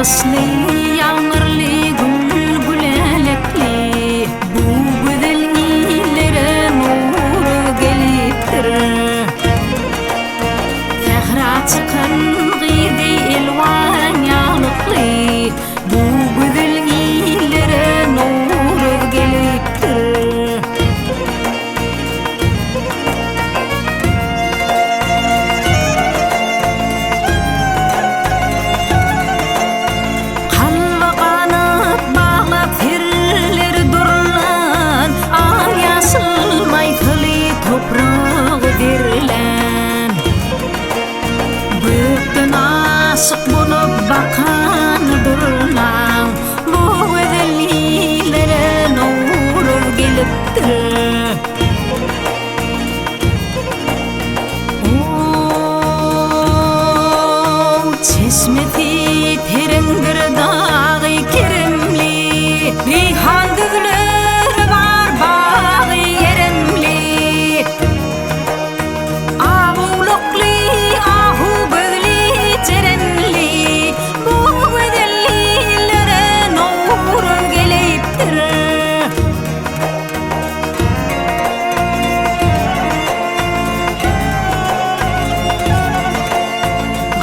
Yağışlı, yağmurlu, gül gülelekli, bu güzel illere nur geliptir. Fehra çıkan giydi elvan yağlıklı, bu güzel illere nur geliptir. Aşık bulup bakan durlan, bu güzellilere nur geliptir. Çeşmeti terendir dağı keremli, rihan gülür var bağı yeremli. Avulukli ahu böyle cerenli, bu güzellilere nur geliptir.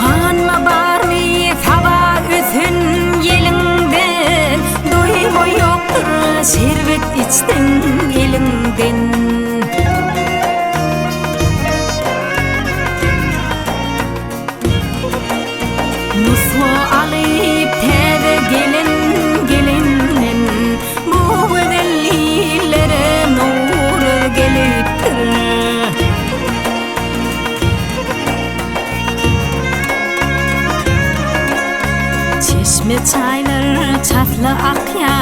Ganma barmi hava üsün yelinden, doyma yoktur şerbet içtin elinden. Muslu alıp teve gelinin, bu güzellilere nur geliptir. Çeşme çaylar tatlı akya